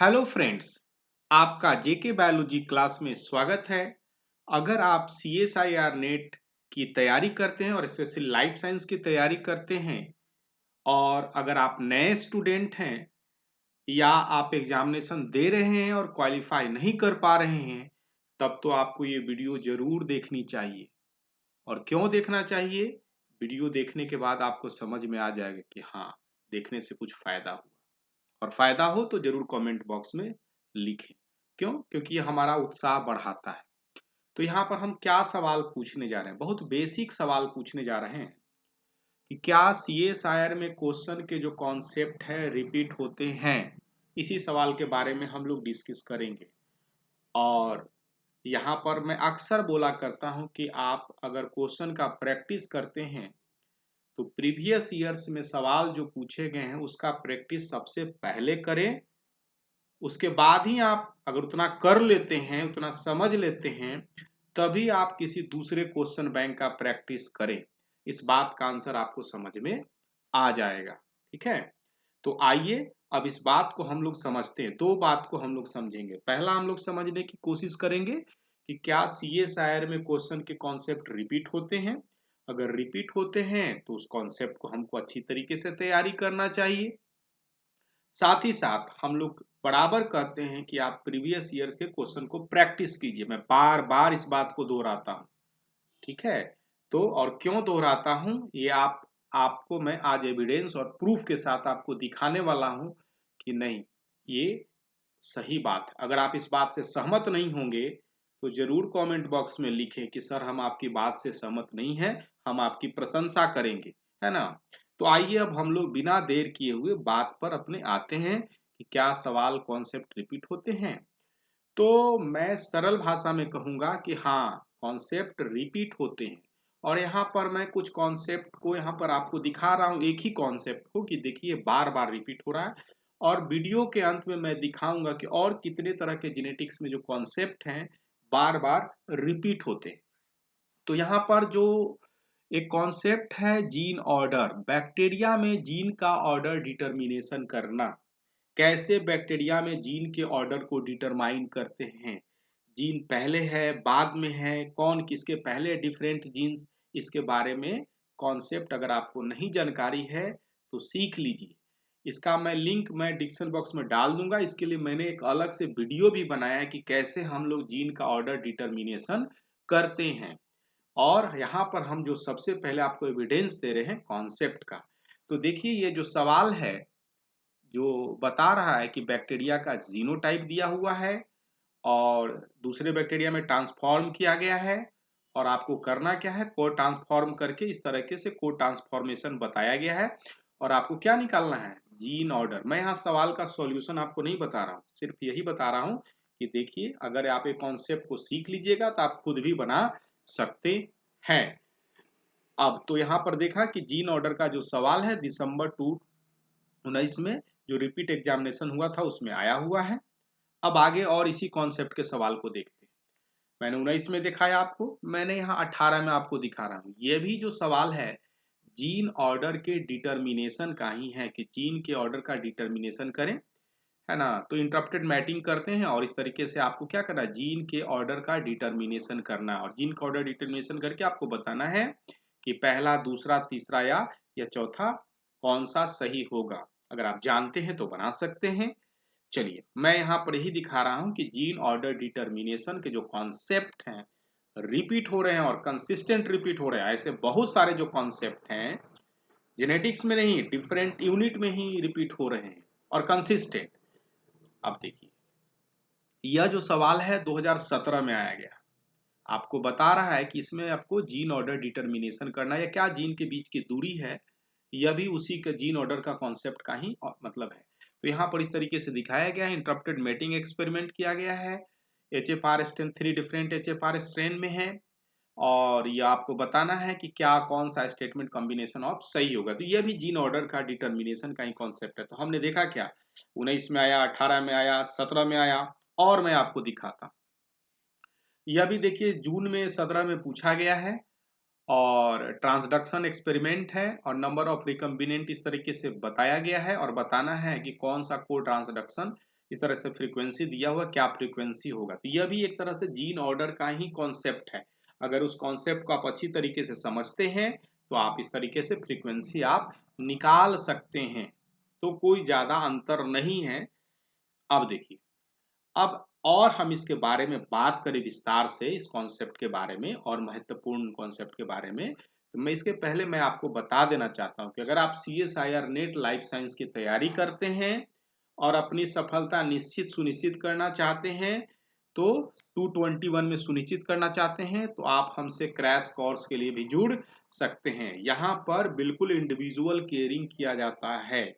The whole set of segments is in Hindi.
हेलो फ्रेंड्स, आपका जेके बायोलॉजी क्लास में स्वागत है। अगर आप CSIR नेट की तैयारी करते हैं और स्पेशली लाइफ साइंस की तैयारी करते हैं और अगर आप नए स्टूडेंट हैं या आप एग्जामिनेशन दे रहे हैं और क्वालिफाई नहीं कर पा रहे हैं, तब तो आपको ये वीडियो जरूर देखनी चाहिए। और क्यों देखना चाहिए? वीडियो देखने के बाद आपको समझ में आ जाएगा कि हाँ, देखने से कुछ फायदा हुआ। और फायदा हो तो जरूर कमेंट बॉक्स में लिखें। क्यों? क्योंकि ये हमारा उत्साह बढ़ाता है। तो यहाँ पर हम क्या सवाल पूछने जा रहे हैं? बहुत बेसिक सवाल पूछने जा रहे हैं कि क्या CSIR में क्वेश्चन के जो कॉन्सेप्ट है रिपीट होते हैं। इसी सवाल के बारे में हम लोग डिस्कस करेंगे। और यहाँ पर मैं अक्सर बोला करता हूँ कि आप अगर क्वेश्चन का प्रैक्टिस करते हैं तो प्रीवियस ईयर्स में सवाल जो पूछे गए हैं उसका प्रैक्टिस सबसे पहले करें। उसके बाद ही आप अगर उतना कर लेते हैं, उतना समझ लेते हैं, तभी आप किसी दूसरे क्वेश्चन बैंक का प्रैक्टिस करें। इस बात का आंसर आपको समझ में आ जाएगा। ठीक है, तो आइए अब इस बात को हम लोग समझते हैं। दो बात को हम लोग समझेंगे। पहला हम लोग समझने की कोशिश करेंगे कि क्या CSIR में क्वेश्चन के कॉन्सेप्ट रिपीट होते हैं। अगर रिपीट होते हैं तो उस कॉन्सेप्ट को हमको अच्छी तरीके से तैयारी करना चाहिए। साथ ही साथ हम लोग बराबर कहते हैं कि आप प्रीवियस ईयर्स के क्वेश्चन को प्रैक्टिस कीजिए। मैं बार बार इस बात को दोहराता हूँ। ठीक है, तो और क्यों दोहराता हूँ ये आपको मैं आज एविडेंस और प्रूफ के साथ आपको दिखाने वाला हूँ कि नहीं, ये सही बात है। अगर आप इस बात से सहमत नहीं होंगे तो जरूर कमेंट बॉक्स में लिखें कि सर हम आपकी बात से सहमत नहीं हैं, हम आपकी प्रशंसा करेंगे, है ना। तो आइए अब हम लोग बिना देर किए हुए बात पर अपने आते हैं कि क्या सवाल कॉन्सेप्ट रिपीट होते हैं। तो मैं सरल भाषा में कहूंगा कि हाँ, कॉन्सेप्ट रिपीट होते हैं। और यहाँ पर मैं कुछ कॉन्सेप्ट को यहाँ पर आपको दिखा रहा हूँ, एक ही कॉन्सेप्ट को, कि देखिए बार बार रिपीट हो रहा है। और वीडियो के अंत में मैं दिखाऊंगा कि और कितने तरह के जेनेटिक्स में जो कॉन्सेप्ट हैं बार बार रिपीट होते हैं। तो यहाँ पर जो एक कॉन्सेप्ट है जीन ऑर्डर, बैक्टीरिया में जीन का ऑर्डर डिटर्मिनेशन करना। कैसे बैक्टीरिया में जीन के ऑर्डर को डिटरमाइन करते हैं। जीन पहले है, बाद में है, कौन किसके पहले डिफरेंट जीन्स, इसके बारे में कॉन्सेप्ट अगर आपको नहीं जानकारी है तो सीख लीजिए। इसका मैं लिंक मैं डिस्क्रिप्शन बॉक्स में डाल दूंगा। इसके लिए मैंने एक अलग से वीडियो भी बनाया है कि कैसे हम लोग जीन का ऑर्डर डिटर्मिनेशन करते हैं। और यहाँ पर हम जो सबसे पहले आपको एविडेंस दे रहे हैं कॉन्सेप्ट का। तो देखिए ये जो सवाल है जो बता रहा है कि बैक्टीरिया का जीनोटाइप दिया हुआ है और दूसरे बैक्टीरिया में ट्रांसफॉर्म किया गया है। और आपको करना क्या है, कोड ट्रांसफॉर्म करके इस तरीके से कोड ट्रांसफॉर्मेशन बताया गया है। और आपको क्या निकालना है, जीन ऑर्डर। मैं यहाँ सवाल का सॉल्यूशन आपको नहीं बता रहा हूँ, सिर्फ यही बता रहा हूँ कि देखिए अगर आप एक कॉन्सेप्ट को सीख लीजिएगा तो आप खुद भी बना सकते हैं। अब तो यहाँ पर देखा कि जीन ऑर्डर का जो सवाल है दिसंबर 2019 में जो रिपीट एग्जामिनेशन हुआ था उसमें आया हुआ है। अब आगे और इसी कॉन्सेप्ट के सवाल को देखते हैं। मैंने 19 में दिखाया आपको, मैंने यहाँ 18 में आपको दिखा रहा हूँ। ये भी जो सवाल है जीन ऑर्डर के डिटर्मिनेशन का ही है कि जीन के ऑर्डर का डिटर्मिनेशन करें, है ना। तो इंटरप्टेड मैटिंग करते हैं और इस तरीके से आपको क्या करना है, जीन के ऑर्डर का डिटर्मिनेशन करना है। और जीन का ऑर्डर डिटर्मिनेशन करके आपको बताना है कि पहला, दूसरा, तीसरा या चौथा कौन सा सही होगा। अगर आप जानते हैं तो बना सकते हैं। चलिए मैं यहाँ पर ही दिखा रहा हूँ कि जीन ऑर्डर डिटर्मिनेशन के जो कॉन्सेप्ट हैं रिपीट हो रहे हैं और कंसिस्टेंट रिपीट हो रहे हैं। ऐसे बहुत सारे जो कॉन्सेप्ट हैं जेनेटिक्स में नहीं, डिफरेंट यूनिट में ही रिपीट हो रहे हैं और कंसिस्टेंट। अब देखिए यह जो सवाल है 2017 में आया गया, आपको बता रहा है कि इसमें आपको जीन ऑर्डर डिटर्मिनेशन करना है या क्या जीन के बीच की दूरी है, यह भी उसी के जीन ऑर्डर का कॉन्सेप्ट का ही मतलब है। तो यहाँ पर इस तरीके से दिखाया गया है, इंटरप्टेड मेटिंग एक्सपेरिमेंट किया गया है। HFR strain 3 different HFR strain में है और यह आपको बताना है कि क्या कौन सा स्टेटमेंट कॉम्बिनेशन ऑफ सही होगा। तो यह भी जीन ऑर्डर का डिटर्मिनेशन का ही कॉन्सेप्ट है। तो हमने देखा क्या, 19 में आया, 18 में आया, 17 में आया। और मैं आपको दिखाता, यह भी देखिए जून में 17 में पूछा गया है और ट्रांसडक्शन एक्सपेरिमेंट है और नंबर ऑफ रिकम्बिनेंट इस तरीके से बताया गया है और बताना है कि कौन सा को ट्रांसडक्शन इस तरह से फ्रीक्वेंसी दिया हुआ, क्या फ्रीक्वेंसी होगा। तो यह भी एक तरह से जीन ऑर्डर का ही कॉन्सेप्ट है। अगर उस कॉन्सेप्ट को आप अच्छी तरीके से समझते हैं तो आप इस तरीके से फ्रीक्वेंसी आप निकाल सकते हैं। तो कोई ज्यादा अंतर नहीं है। अब देखिए, अब और हम इसके बारे में बात करें विस्तार से, इस कॉन्सेप्ट के बारे में और महत्वपूर्ण कॉन्सेप्ट के बारे में, तो मैं इसके पहले मैं आपको बता देना चाहता हूं कि अगर आप CSIR नेट लाइफ साइंस की तैयारी करते हैं और अपनी सफलता निश्चित सुनिश्चित करना चाहते हैं, तो 221 में सुनिश्चित करना चाहते हैं, तो आप हमसे क्रैश कोर्स के लिए भी जुड़ सकते हैं। यहाँ पर बिल्कुल इंडिविजुअल केयरिंग किया जाता है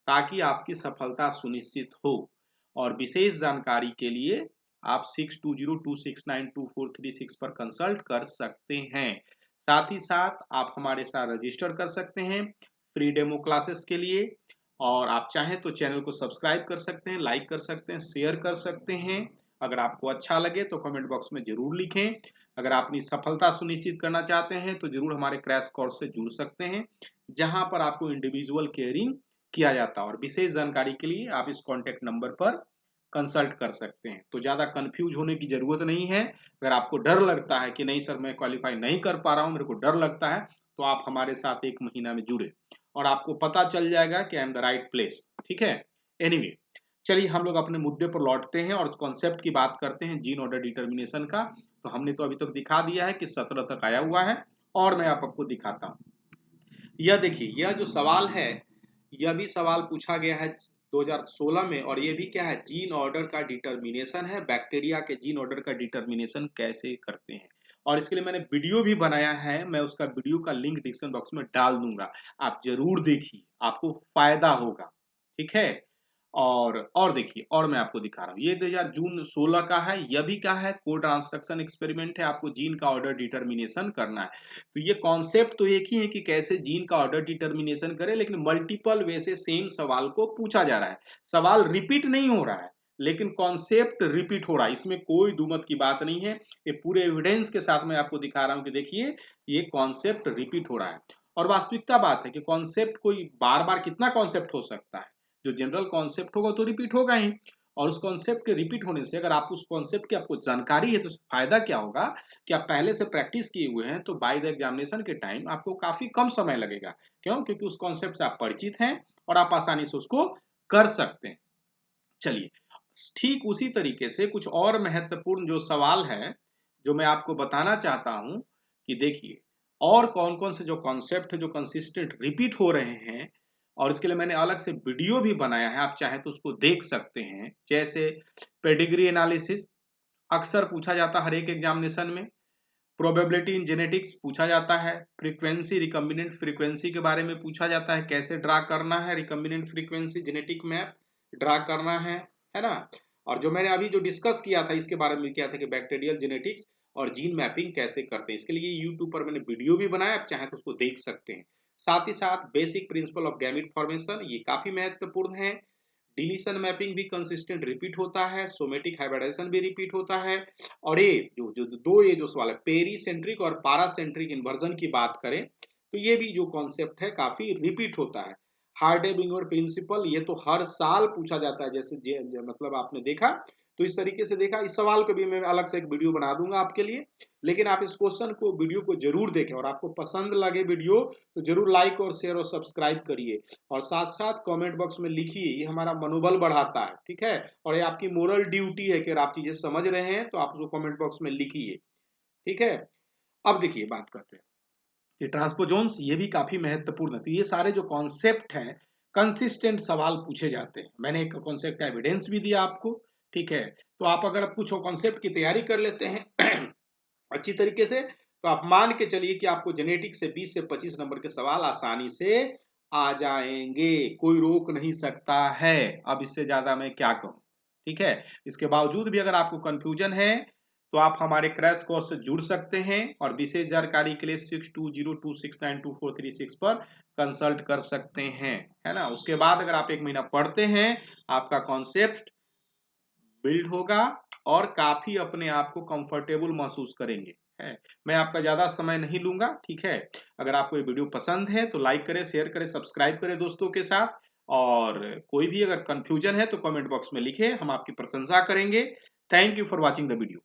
ताकि आपकी सफलता सुनिश्चित हो। और विशेष जानकारी के लिए आप 6202692436 पर कंसल्ट कर सकते हैं। साथ ही साथ आप हमारे साथ रजिस्टर कर सकते हैं फ्री डेमो क्लासेस के लिए। और आप चाहें तो चैनल को सब्सक्राइब कर सकते हैं, लाइक कर सकते हैं, शेयर कर सकते हैं। अगर आपको अच्छा लगे तो कमेंट बॉक्स में जरूर लिखें। अगर आप अपनी सफलता सुनिश्चित करना चाहते हैं तो जरूर हमारे क्रैश कोर्स से जुड़ सकते हैं, जहां पर आपको इंडिविजुअल केयरिंग किया जाता है। और विशेष जानकारी के लिए आप इस कॉन्टेक्ट नंबर पर कंसल्ट कर सकते हैं। तो ज्यादा कंफ्यूज होने की जरूरत नहीं है। अगर आपको डर लगता है कि नहीं सर मैं क्वालिफाई नहीं कर पा रहा हूं, मेरे को डर लगता है, तो आप हमारे साथ 1 महीना में जुड़े और आपको पता चल जाएगा कि I am the right place. ठीक है। एनीवे, चलिए हम लोग अपने मुद्दे पर लौटते हैं और कॉन्सेप्ट की बात करते हैं जीन ऑर्डर डिटर्मिनेशन का। तो हमने तो अभी तक दिखा दिया है कि 17 तक आया हुआ है और मैं आपको दिखाता हूं। यह देखिए, यह जो सवाल है, यह भी सवाल पूछा गया है 2016 में। और ये भी क्या है, जीन ऑर्डर का डिटर्मिनेशन है, बैक्टीरिया के जीन ऑर्डर का डिटर्मिनेशन कैसे करते हैं। और इसके लिए मैंने वीडियो भी बनाया है, मैं उसका वीडियो का लिंक डिस्क्रिप्शन बॉक्स में डाल दूंगा, आप जरूर देखिए, आपको फायदा होगा। ठीक है। और देखिए, और मैं आपको दिखा रहा हूँ, ये 2000 जून 16 का है। यह भी क्या है, को ट्रांसडक्शन एक्सपेरिमेंट है, आपको जीन का ऑर्डर डिटर्मिनेशन करना है। तो ये कॉन्सेप्ट तो एक ही है कि कैसे जीन का ऑर्डर डिटर्मिनेशन करें, लेकिन मल्टीपल वे से सेम सवाल को पूछा जा रहा है। सवाल रिपीट नहीं हो रहा है, लेकिन कॉन्सेप्ट रिपीट हो रहा है, इसमें कोई दुमत की बात नहीं है। ये पूरे एविडेंस के साथ मैं आपको दिखा रहा हूं कि देखिए, ये कॉन्सेप्ट रिपीट हो रहा है। और वास्तविकता बात है कि कॉन्सेप्ट कोई बार बार कितना कॉन्सेप्ट हो सकता है, जो जनरल कॉन्सेप्ट होगा तो रिपीट होगा ही। और उस कॉन्सेप्ट के रिपीट होने से, अगर आप उस कॉन्सेप्ट की आपको जानकारी है, तो फायदा क्या होगा कि आप पहले से प्रैक्टिस किए हुए हैं, तो बाय द एग्जामिनेशन के टाइम आपको काफी कम समय लगेगा। क्यों? क्योंकि उस कॉन्सेप्ट से आप परिचित हैं और आप आसानी से उसको कर सकते हैं। चलिए, ठीक उसी तरीके से कुछ और महत्वपूर्ण जो सवाल है, जो मैं आपको बताना चाहता हूं कि देखिए, और कौन कौन से जो कॉन्सेप्ट है जो कंसिस्टेंट रिपीट हो रहे हैं। और इसके लिए मैंने अलग से वीडियो भी बनाया है, आप चाहे तो उसको देख सकते हैं। जैसे पेडिग्री एनालिसिस अक्सर पूछा जाता है हर एक एग्जामिनेशन में। प्रोबेबिलिटी इन जेनेटिक्स पूछा जाता है। फ्रीक्वेंसी, रिकम्बिनेंट फ्रीक्वेंसी के बारे में पूछा जाता है, कैसे ड्रा करना है recombinant frequency genetic map draw करना है ना। और जो मैंने अभी जो डिस्कस किया था, इसके बारे में किया था कि बैक्टीरियल जेनेटिक्स और जीन मैपिंग कैसे करते हैं, इसके लिए यूट्यूब पर मैंने वीडियो भी बनाया, आप चाहें तो उसको देख सकते हैं। साथ ही साथ basic principle of gamete formation, ये काफी महत्वपूर्ण है। डिलीशन मैपिंग भी कंसिस्टेंट रिपीट होता है, सोमेटिक हाइब्रिडाइजेशन भी रिपीट होता है। और ये जो सवाल है, पेरीसेंट्रिक और पारासेंट्रिक इन्वर्जन की बात करें, तो ये भी जो कॉन्सेप्ट है काफी रिपीट होता है। हार्डे-बिंगर प्रिंसिपल, ये तो हर साल पूछा जाता है, जैसे मतलब आपने देखा, तो इस तरीके से देखा। इस सवाल को भी मैं अलग से एक वीडियो बना दूंगा आपके लिए। लेकिन आप इस क्वेश्चन को, वीडियो को जरूर देखें, और आपको पसंद लगे वीडियो तो जरूर लाइक और शेयर और सब्सक्राइब करिए। और साथ साथ कमेंट बॉक्स में लिखिए, ये हमारा मनोबल बढ़ाता है। ठीक है। और ये आपकी मोरल ड्यूटी है कि अगर आप चीजें समझ रहे हैं तो आप उसको कमेंट बॉक्स में लिखिए। ठीक है। अब देखिए, बात करते हैं कि ट्रांसपोजोन्स, ये भी काफी महत्वपूर्ण है। तो ये सारे जो कॉन्सेप्ट हैं, कंसिस्टेंट सवाल पूछे जाते हैं। मैंने एक कॉन्सेप्ट का एविडेंस भी दिया आपको। ठीक है। तो आप अगर कुछ कॉन्सेप्ट की तैयारी कर लेते हैं अच्छी तरीके से, तो आप मान के चलिए कि आपको जेनेटिक्स से 20 से 25 नंबर के सवाल आसानी से आ जाएंगे, कोई रोक नहीं सकता है। अब इससे ज्यादा मैं क्या कहूं। ठीक है। इसके बावजूद भी अगर आपको कंफ्यूजन है, तो आप हमारे क्रैश कोर्स से जुड़ सकते हैं और विशेष जानकारी के लिए 6202692436 पर कंसल्ट कर सकते हैं, है ना। उसके बाद अगर आप 1 महीना पढ़ते हैं, आपका कॉन्सेप्ट बिल्ड होगा और काफी अपने आप को कंफर्टेबल महसूस करेंगे। है। मैं आपका ज्यादा समय नहीं लूंगा। ठीक है। अगर आपको ये वीडियो पसंद है तो लाइक करें, शेयर करें, सब्सक्राइब करें दोस्तों के साथ। और कोई भी अगर कंफ्यूजन है तो कमेंट बॉक्स में लिखें, हम आपकी प्रशंसा करेंगे। Thank you for watching the video.